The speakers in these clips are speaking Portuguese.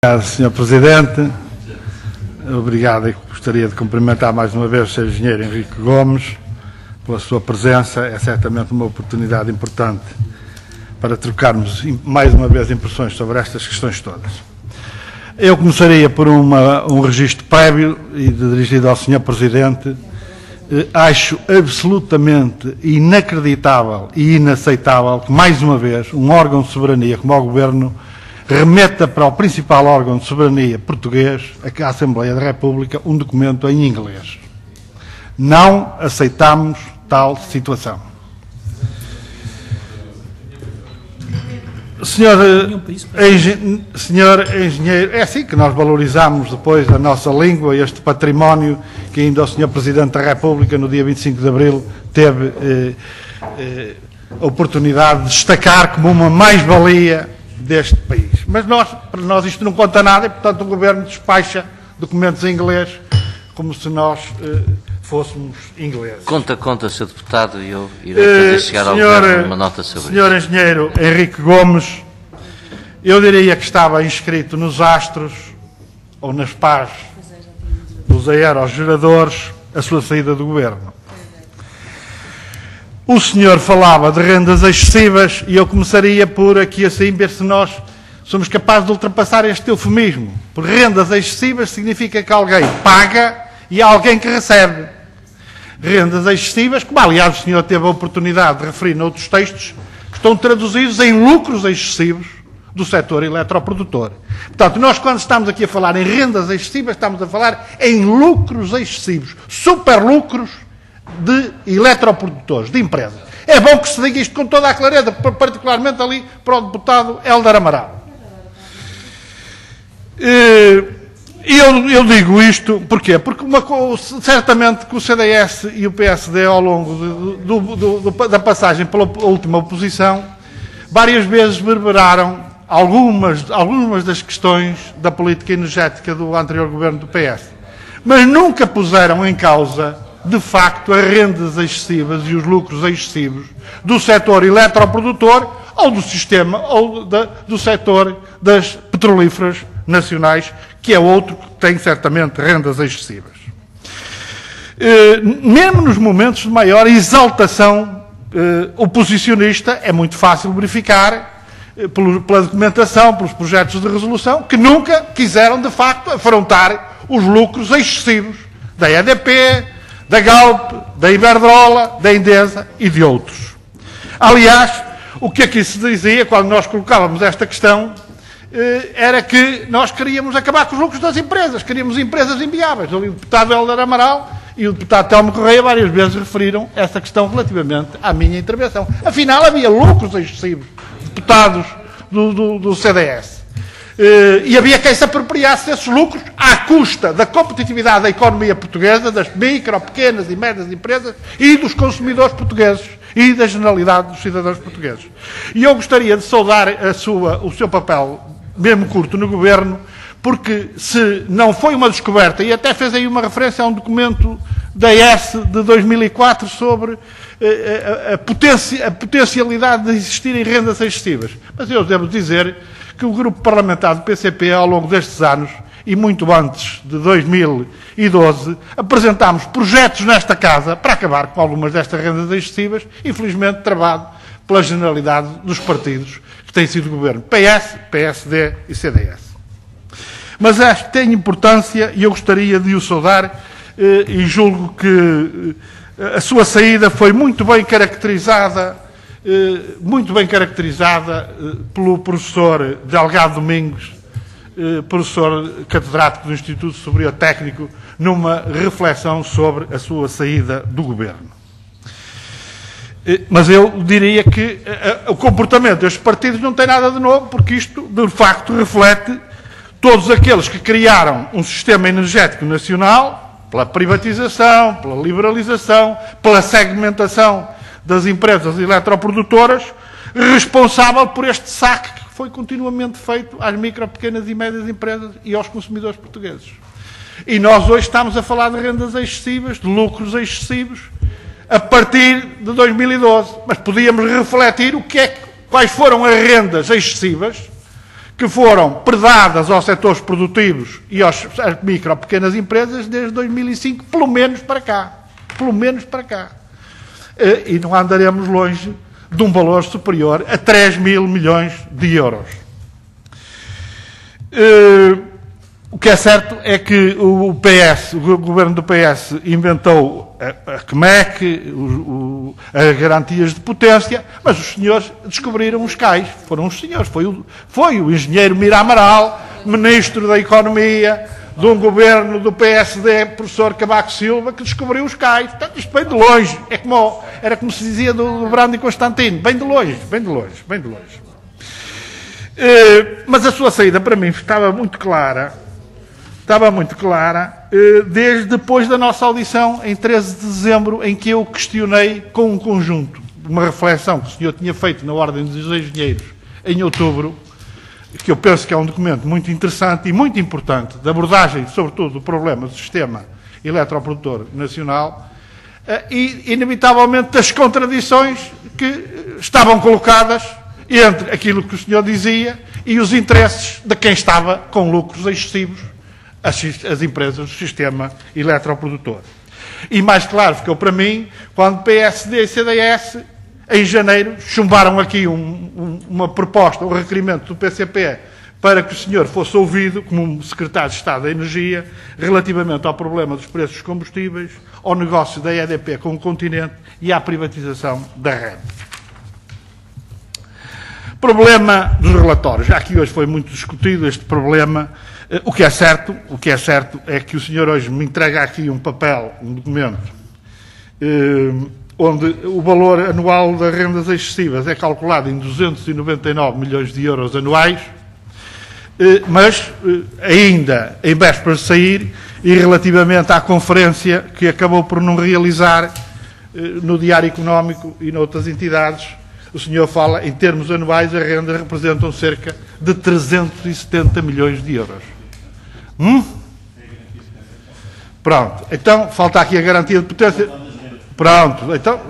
Obrigado, Sr. Presidente. Obrigado e gostaria de cumprimentar mais uma vez o Sr. Engenheiro Henrique Gomes pela sua presença. É certamente uma oportunidade importante para trocarmos mais uma vez impressões sobre estas questões todas. Eu começaria por um registro prévio e dirigido ao Sr. Presidente. Acho absolutamente inacreditável e inaceitável que, mais uma vez, um órgão de soberania como o Governo remeta para o principal órgão de soberania português, a Assembleia da República, um documento em inglês. Não aceitamos tal situação. Senhor Engenheiro, é assim que nós valorizamos depois a nossa língua e este património que ainda o Sr. Presidente da República, no dia 25 de Abril, teve a oportunidade de destacar como uma mais-valia deste país. Mas para nós isto não conta nada e, portanto, o Governo despacha documentos em inglês como se nós fôssemos ingleses. Conta, Sr. Deputado, e eu irei fazer chegar ao Governo uma nota sobre isso. Sr. Engenheiro Henrique Gomes, eu diria que estava inscrito nos astros ou nas pás dos aerogeradores a sua saída do Governo. O senhor falava de rendas excessivas e eu começaria por aqui assim ver se nós somos capazes de ultrapassar este eufemismo. Por rendas excessivas significa que alguém paga e há alguém que recebe. Rendas excessivas, como aliás o senhor teve a oportunidade de referir noutros textos, estão traduzidos em lucros excessivos do setor eletroprodutor. Portanto, nós quando estamos aqui a falar em rendas excessivas, estamos a falar em lucros excessivos, superlucros de eletroprodutores, de empresas. É bom que se diga isto com toda a clareza, particularmente ali para o deputado Hélder Amaral. Eu digo isto, porquê? Porque certamente que o CDS e o PSD, ao longo da passagem pela última oposição, várias vezes reverberaram algumas das questões da política energética do anterior governo do PS. Mas nunca puseram em causa de facto as rendas excessivas e os lucros excessivos do setor eletroprodutor ou do sistema ou do setor das petrolíferas nacionais, que é outro que tem certamente rendas excessivas. Mesmo nos momentos de maior exaltação oposicionista, é muito fácil verificar pela documentação, pelos projetos de resolução, que nunca quiseram de facto afrontar os lucros excessivos da EDP, da Galp, da Iberdrola, da Endesa e de outros. Aliás, o que aqui se dizia, quando nós colocávamos esta questão, era que nós queríamos acabar com os lucros das empresas, queríamos empresas inviáveis. O deputado Hélder Amaral e o deputado Telmo Correia várias vezes referiram essa questão relativamente à minha intervenção. Afinal, havia lucros excessivos, deputados do CDS. E havia quem se apropriasse desses lucros à custa da competitividade da economia portuguesa, das micro, pequenas e médias empresas e dos consumidores portugueses e da generalidade dos cidadãos portugueses. E eu gostaria de saudar o seu papel, mesmo curto, no Governo, porque se não foi uma descoberta, e até fez aí uma referência a um documento da ES de 2004 sobre a potencialidade de existirem rendas excessivas. Mas eu devo dizer que o grupo parlamentar do PCP, ao longo destes anos, e muito antes de 2012, apresentámos projetos nesta Casa para acabar com algumas destas rendas excessivas, infelizmente travado pela generalidade dos partidos que têm sido governo, PS, PSD e CDS. Mas acho que tem importância e eu gostaria de o saudar e julgo que a sua saída foi muito bem caracterizada pelo professor Delgado Domingos, professor catedrático do Instituto Superior Técnico, numa reflexão sobre a sua saída do Governo. Mas eu diria que o comportamento destes partidos não tem nada de novo, porque isto, de facto, reflete todos aqueles que criaram um sistema energético nacional, pela privatização, pela liberalização, pela segmentação das empresas eletroprodutoras, responsável por este saque que foi continuamente feito às micro, pequenas e médias empresas e aos consumidores portugueses. E nós hoje estamos a falar de rendas excessivas, de lucros excessivos, a partir de 2012. Mas podíamos refletir quais foram as rendas excessivas que foram predadas aos setores produtivos e às micro e pequenas empresas desde 2005, pelo menos para cá. Pelo menos para cá. E não andaremos longe de um valor superior a 3 mil milhões de euros. O que é certo é que o governo do PS inventou a CMEC, as garantias de potência, mas os senhores descobriram os cais. Foram os senhores. Foi o engenheiro Mira Amaral, ministro da Economia, de um governo do PSD, professor Cavaco Silva, que descobriu os cais. Portanto, isto bem de longe. Era como se dizia do Brando e Constantino. Bem de longe, bem de longe, bem de longe. Mas a sua saída, para mim, estava muito clara, desde depois da nossa audição, em 13 de dezembro, em que eu questionei com um conjunto, uma reflexão que o senhor tinha feito na Ordem dos Engenheiros em outubro, que eu penso que é um documento muito interessante e muito importante, de abordagem, sobretudo, do problema do sistema eletroprodutor nacional, e, inevitavelmente, das contradições que estavam colocadas entre aquilo que o senhor dizia e os interesses de quem estava com lucros excessivos, as empresas do sistema eletroprodutor. E mais claro ficou para mim quando PSD e CDS, em janeiro, chumbaram aqui uma proposta, um requerimento do PCP para que o senhor fosse ouvido como secretário de Estado da Energia relativamente ao problema dos preços dos combustíveis, ao negócio da EDP com o continente e à privatização da REN. Problema dos relatórios. Já aqui hoje foi muito discutido este problema. O que é certo é que o senhor hoje me entrega aqui um papel, um documento, onde o valor anual das rendas excessivas é calculado em 299 milhões de euros anuais, mas ainda em vésperas de sair e relativamente à conferência que acabou por não realizar no Diário Económico e noutras entidades, o senhor fala, em termos anuais, as rendas representam cerca de 370 milhões de euros. Pronto, então falta aqui a garantia de potência. Pronto, então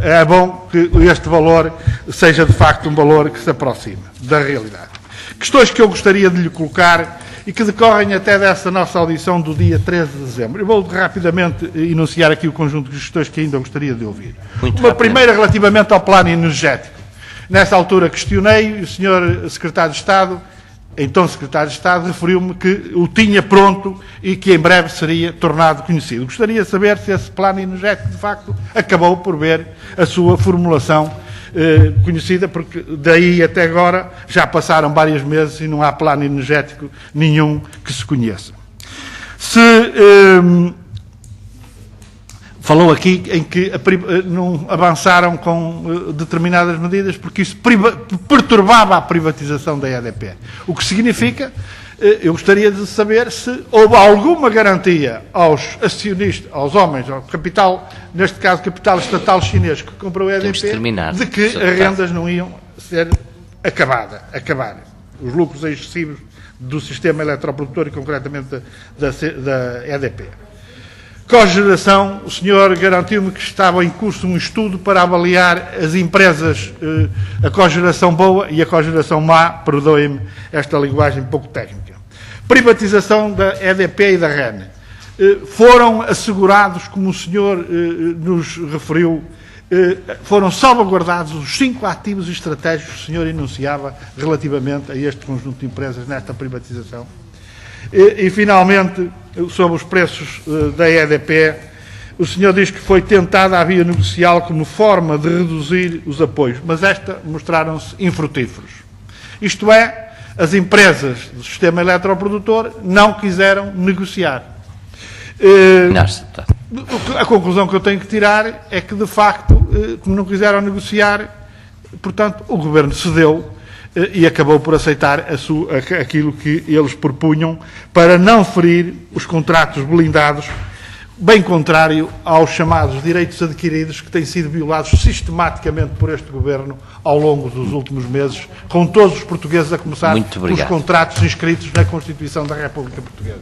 é bom que este valor seja de facto um valor que se aproxima da realidade. Questões que eu gostaria de lhe colocar e que decorrem até dessa nossa audição do dia 13 de dezembro. Eu vou rapidamente enunciar aqui o conjunto de questões que ainda gostaria de ouvir. Uma primeira relativamente ao plano energético. Nessa altura questionei, o Sr. Secretário de Estado, então Secretário de Estado, referiu-me que o tinha pronto e que em breve seria tornado conhecido. Gostaria de saber se esse plano energético, de facto, acabou por ver a sua formulação conhecida, porque daí até agora já passaram vários meses e não há plano energético nenhum que se conheça. Falou aqui em que não avançaram com determinadas medidas porque isso perturbava a privatização da EDP. O que significa, eu gostaria de saber se houve alguma garantia aos acionistas, aos homens, ao capital, neste caso capital estatal chinês que comprou a EDP, de que as rendas não iam ser acabar. Os lucros excessivos do sistema eletroprodutor e concretamente da EDP. Cogeração, o senhor garantiu-me que estava em curso um estudo para avaliar as empresas, a cogeração boa e a cogeração má, perdoem-me esta linguagem pouco técnica. Privatização da EDP e da REN. Foram assegurados, como o senhor nos referiu, foram salvaguardados os 5 ativos estratégicos que o senhor enunciava relativamente a este conjunto de empresas nesta privatização. E, finalmente, sobre os preços da EDP, o senhor diz que foi tentada a via negocial como forma de reduzir os apoios, mas mostraram-se infrutíferos. Isto é, as empresas do sistema eletroprodutor não quiseram negociar. A conclusão que eu tenho que tirar é que, de facto, como não quiseram negociar, portanto, o Governo cedeu e acabou por aceitar aquilo que eles propunham para não ferir os contratos blindados, bem contrário aos chamados direitos adquiridos que têm sido violados sistematicamente por este Governo ao longo dos últimos meses, com todos os portugueses a começar pelos contratos inscritos na Constituição da República Portuguesa.